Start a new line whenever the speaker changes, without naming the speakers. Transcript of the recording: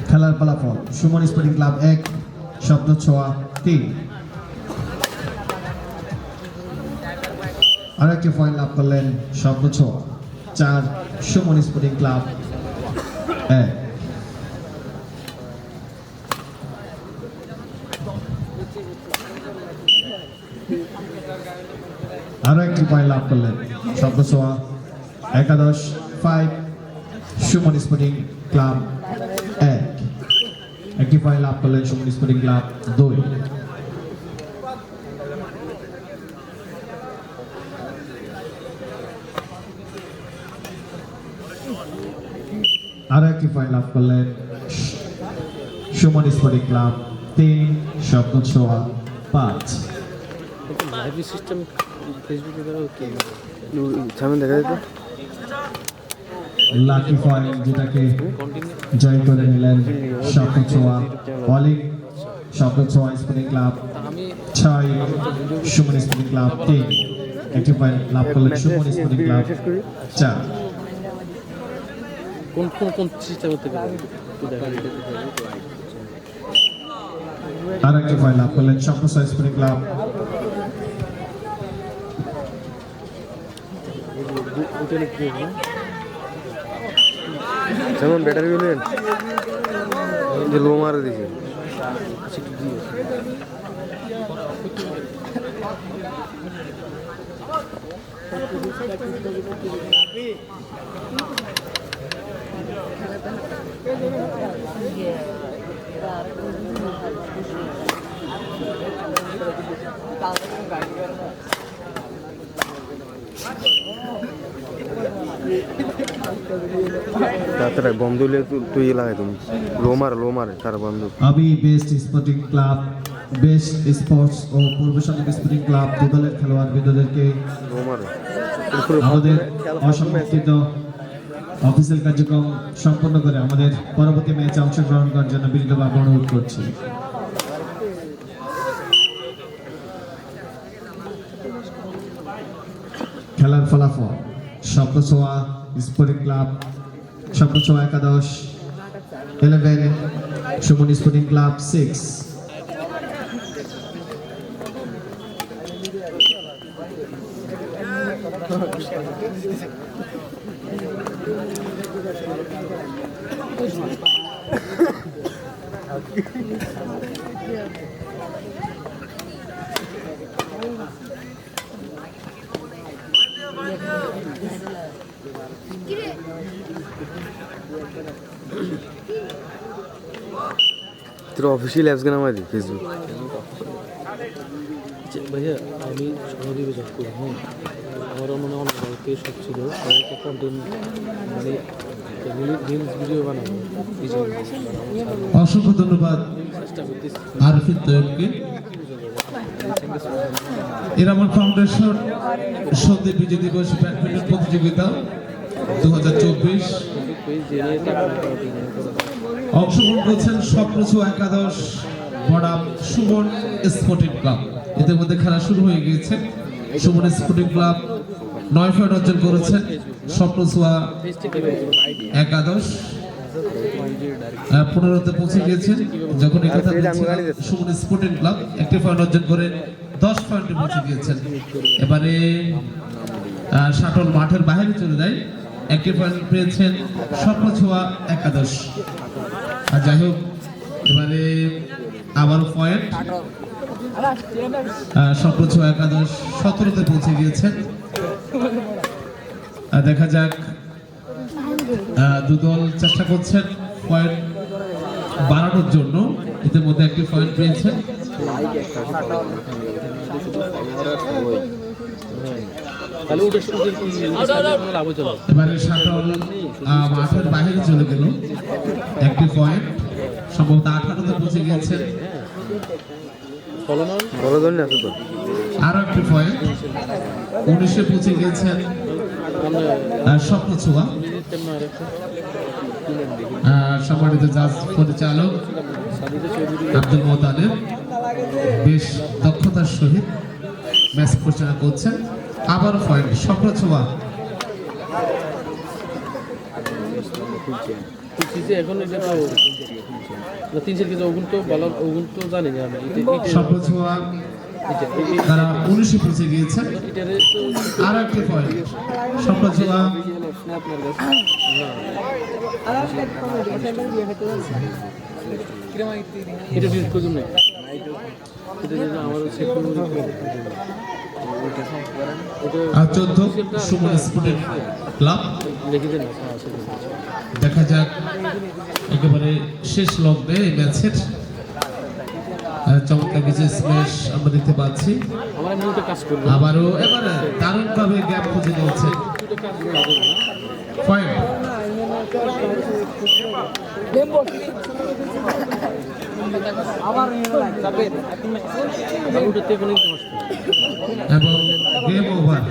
খেলার ফলাফল Suman sporting club 1 শব্দ ছোঁয়া 3 আরেকটি পয়েন্ট লাভ করলেন শব্দ ছোঁয়া 4 সুমন স্পোর্টিং ক্লাব 1 আরো একটি পয়েন্ট লাভ করলেন শব্দ ছোঁয়া 11 5 সুমন স্পোর্টিং ক্লাব 1 একটি পয়েন্ট লাভ করলেন সুমন স্পোর্টিং ক্লাব 2 আরো একটি পয়েন্ট লাভ করলেন সুমন স্পোর্টিং ক্লাব 3 শব্দ ছোঁয়া 5
লাইভ সিস্টেম ফেসবুকে করা ওকে সামনে দেখা যেত
লাকি পয়েন্ট যেটাকে জয় করে নিলেন শব্দ ছোঁয়া অলিং শব্দ ছোঁয়া sporting club 6 Suman sporting club 3 একটি পয়েন্ট লাভ করলেন সুমন স্পোর্টিং ক্লাব 4
কোন সিস্টেম থেকে
আর একটি পয়েন্ট লাভ করলেন শব্দ ছোঁয়া স্পোর্টিং ক্লাব
যেমন ব্যাটারি বলেন যে লো মারে দিয়েছে তারা বম দিলে তুই লাগাই তুমি লো মারে তার বন্ধু
আমি best sporting club best sports ও পূর্ব সঙ্গীত স্পোর্টিং ক্লাব দু দলের খেলোয়াড় বৃন্দদেরকে
লো মারে
আমাদের অসমাপ্ত অফিসিয়াল কার্যক্রম সম্পন্ন করে আমাদের পরবর্তী ম্যাচে অংশগ্রহণ করার জন্য বিনীতভাবে অনুরোধ করছি। খেলার ফলাফল শব্দ ছোঁয়া স্পোর্টিং ক্লাব শব্দ ছোঁয়া 11 11 সুমন স্পোর্টিং ক্লাব 6
তোর অফিসিয়াল অ্যাপস কেন আমার ফেসবুক ভাইয়া আমি সহজীবী জব করি হ্যাঁ আমার মনে অনেক পেজ সব ছিল কন্টেন্ট মানে রিলস ভিডিও বানাবো
অসংখ্য ধন্যবাদ আরফিন তৈয়বকে। এরামল ফাউন্ডেশন সন্ধ্যে বিজয় দিবস ব্যাডমিন্টন প্রতিযোগিতা 2024 অংশগ্রহণ করছেন স্বপ্ন ছোঁয়া 11 বনাম সুমন স্পোর্টিং ক্লাব। এদের মধ্যে খেলা শুরু হয়ে গিয়েছে। সুমন স্পোর্টিং ক্লাব 9 পয়েন্ট অর্জন করেছেন, স্বপ্ন ছোঁয়া 11 15তে পৌঁছে গিয়েছেন। যখন এই কথা সুমন স্পোর্টিং ক্লাব একটি পয়েন্ট অর্জন করে 10 পয়েন্টে পৌঁছে গিয়েছেন। এবারে শাটল মাঠের বাইরে চলে যায়, একটি পয়েন্ট পেয়েছেন স্বপ্ন ছোঁয়া 11। আর যাই হোক এবারে আবার পয়েন্ট স্বপ্ন ছোঁয়া 11 17তে পৌঁছে গিয়েছেন। দেখা যাক দু দল চেষ্টা করছেন পয়েন্ট বাড়ানোর জন্য, ইতিমধ্যে একটি পয়েন্ট পেয়েছেন।
তাহলে ওটা লাভ হতো না।
এবারে শাটল মাঠের বাইরে চলে গেল, একটি পয়েন্ট সম্ভবত 18-তে পৌঁছে গিয়েছেন। আরো একটি পয়েন্ট 19-এ পৌঁছে গিয়েছেন স্বপ্ন ছোঁয়া। সম্মানিত জাজ পরিচালক আব্দুল মোতালেব বেশ দক্ষতার সহিত ম্যাচ পরিচালনা করছেন। আবার পয়েন্ট স্বপ্ন ছোঁয়া।
এখন এটা তো 3 কিন্তু ওগুন তো ভালো, ওগুন তো জানি না আমি।
স্বপ্ন ছোঁয়া তারা 19-এ পৌঁছে গিয়েছেন। আর একটি পয়েন্ট স্বপ্ন ছোঁয়া।
এটা ডিলিট করুন না, আমার
14 সুমন স্পোর্টিং ক্লাব।
লিখে দেন।
দেখা যাক একেবারে শেষ লগ্নে এই ম্যাচের চমৎকার কিছু স্ম্যাশ আমরা দেখতে পাচ্ছি।
আমার এমনিতে কাজ করবো
আবারও এবারে দারুণভাবে গ্যাপ খুঁজে নিয়েছে পয়েন্ট।
আবার
এবং গেম ওভার।